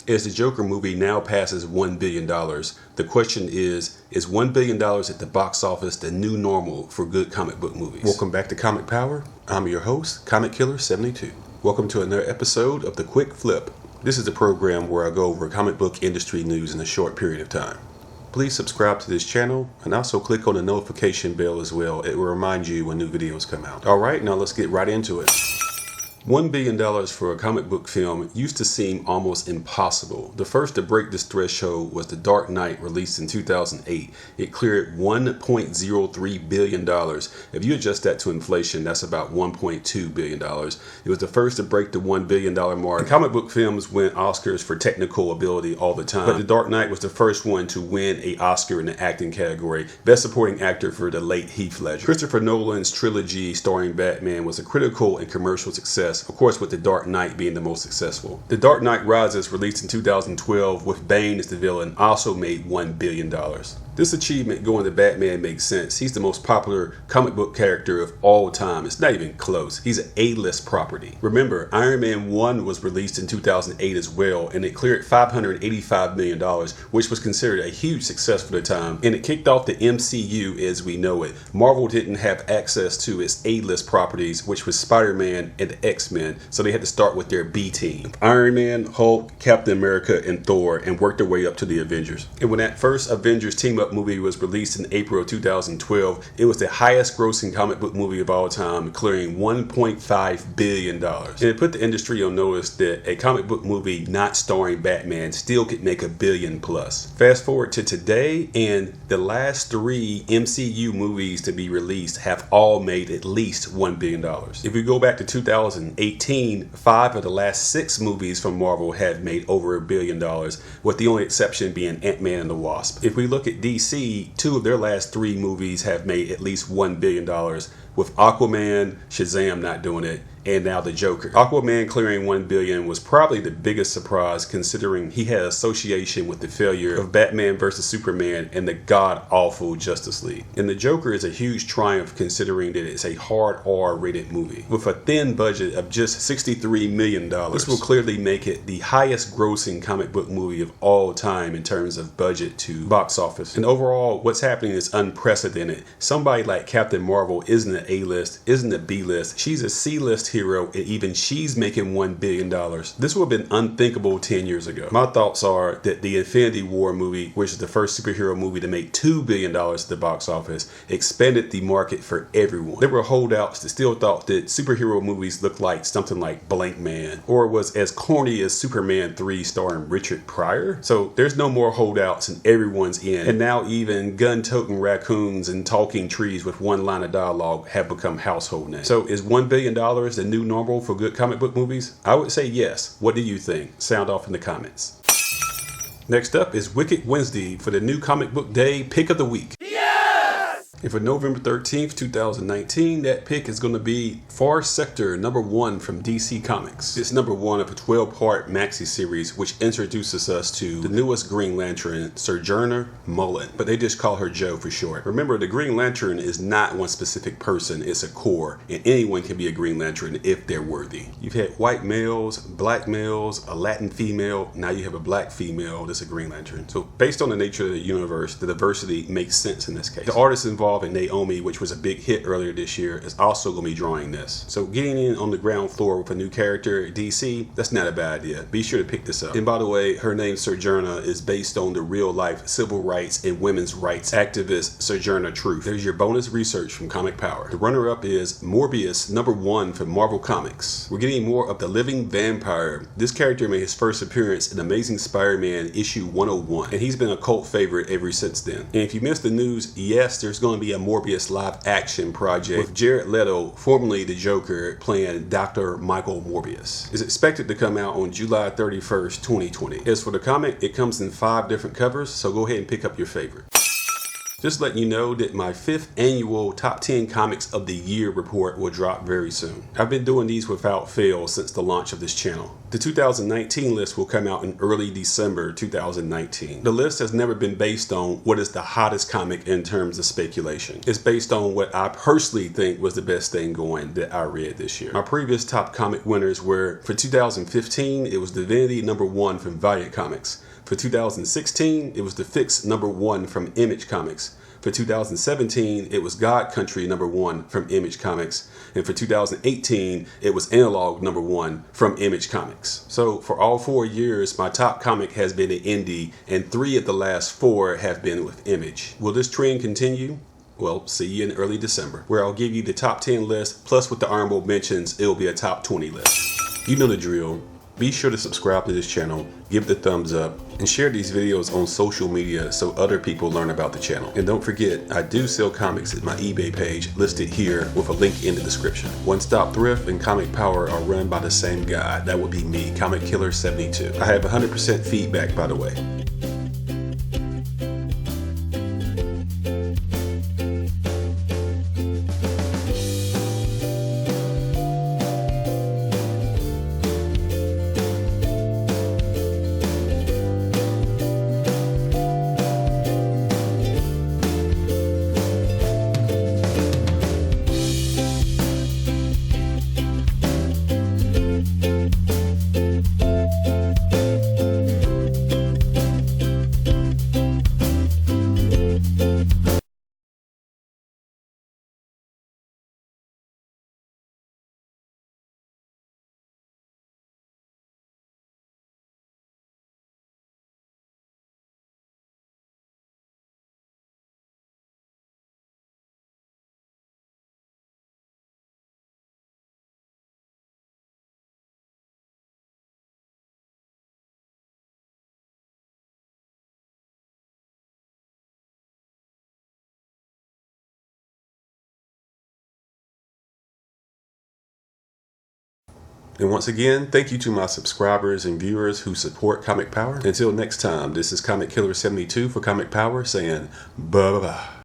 As the Joker movie now passes $1 billion, the question is $1 billion at the box office the new normal for good comic book movies? Welcome back to Comic Power. I'm your host, Comic Killer 72. Welcome to another episode of The Quick Flip. This is the program where I go over comic book industry news in a short period of time. Please subscribe to this channel and also click on the notification bell as well. It will remind you when new videos come out. Alright, now let's get right into it. $1 billion for a comic book film used to seem almost impossible. The first to break this threshold was The Dark Knight, released in 2008. It cleared $1.03 billion. If you adjust that to inflation, that's about $1.2 billion. It was the first to break the $1 billion mark. Comic book films win Oscars for technical ability all the time, but The Dark Knight was the first one to win an Oscar in the acting category, Best Supporting Actor for the late Heath Ledger. Christopher Nolan's trilogy starring Batman was a critical and commercial success, of course with The Dark Knight being the most successful. The Dark Knight Rises, released in 2012 with Bane as the villain, also made $1 billion. This achievement going to Batman makes sense. He's the most popular comic book character of all time. It's not even close. He's an A-list property. Remember, Iron Man 1 was released in 2008 as well, and it cleared $585 million, which was considered a huge success for the time, and it kicked off the MCU as we know it. Marvel didn't have access to its A-list properties, which was Spider-Man and the X-Men, so they had to start with their B team. Iron Man, Hulk, Captain America, and Thor, and worked their way up to the Avengers. And when that first Avengers team-up movie was released in April of 2012, it was the highest grossing comic book movie of all time, clearing $1.5 billion. And it put the industry on notice that a comic book movie not starring Batman still could make $1 billion plus. Fast forward to today, and the last 3 MCU movies to be released have all made at least $1 billion. If we go back to 2018, 5 of the last 6 movies from Marvel have made over $1 billion, with the only exception being Ant-Man and the Wasp. If we look at DC, 2 of their last 3 movies have made at least $1 billion, with Aquaman, Shazam not doing it, and now the Joker. Aquaman clearing $1 billion was probably the biggest surprise, considering he had association with the failure of Batman vs. Superman and the god-awful Justice League. And the Joker is a huge triumph, considering that it's a hard R-rated movie. With a thin budget of just $63 million, this will clearly make it the highest grossing comic book movie of all time in terms of budget to box office. And overall, what's happening is unprecedented. Somebody like Captain Marvel isn't an A-list, isn't a B-list, she's a C-list hero, and even she's making $1 billion. This would have been unthinkable 10 years ago. My thoughts are that the Infinity War movie, which is the first superhero movie to make $2 billion at the box office, expanded the market for everyone. There were holdouts that still thought that superhero movies looked like something like Blank Man, or was as corny as Superman 3 starring Richard Pryor. So there's no more holdouts and everyone's in. And now even gun-toting raccoons and talking trees with one line of dialogue have become household names. So is $1 billion the new normal for good comic book movies? I would say yes. What do you think? Sound off in the comments. Next up is Wicked Wednesday for the new comic book day pick of the week. And for November 13th, 2019, that pick is going to be Far Sector #1 from DC Comics. It's #1 of a 12-part maxi series which introduces us to the newest Green Lantern, Sojourner Mullen, but they just call her Joe for short. Remember, the Green Lantern is not one specific person, it's a core, and anyone can be a Green Lantern if they're worthy. You've had white males, black males, a Latin female, now you have a black female that's a Green Lantern. So based on the nature of the universe, the diversity makes sense in this case. The artist involved in Naomi, which was a big hit earlier this year, is also going to be drawing this. So getting in on the ground floor with a new character at DC, that's not a bad idea. Be sure to pick this up. And by the way, her name Sojourner is based on the real life civil rights and women's rights activist Sojourner Truth. There's your bonus research from Comic Power. The runner-up is Morbius #1 from Marvel Comics. We're getting more of the living vampire. This character made his first appearance in Amazing Spider-Man issue 101, and he's been a cult favorite ever since then. And if you missed the news, yes, there's going to be a Morbius live action project with Jared Leto, formerly the Joker, playing Dr. Michael Morbius. It's expected to come out on July 31st, 2020. As for the comic, it comes in 5 different covers, so go ahead and pick up your favorite. Just letting you know that my 5th annual Top 10 Comics of the Year report will drop very soon. I've been doing these without fail since the launch of this channel. The 2019 list will come out in early December 2019. The list has never been based on what is the hottest comic in terms of speculation. It's based on what I personally think was the best thing going that I read this year. My previous top comic winners were, for 2015, it was Divinity #1 from Valiant Comics. For 2016, it was The Fix #1 from Image Comics. For 2017, it was God Country #1 from Image Comics. And for 2018, it was Analog #1 from Image Comics. So for all 4 years, my top comic has been an indie, and 3 of the last 4 have been with Image. Will this trend continue? Well, see you in early December, where I'll give you the top 10 list, plus with the honorable mentions, it'll be a top 20 list. You know the drill. Be sure to subscribe to this channel, give it a thumbs up, and share these videos on social media so other people learn about the channel. And don't forget, I do sell comics at my eBay page listed here with a link in the description. One Stop Thrift and Comic Power are run by the same guy. That would be me, Comic Killer 72. I have 100% feedback, by the way. And once again, thank you to my subscribers and viewers who support Comic Power. Until next time, this is Comic Killer 72 for Comic Power saying bye-bye.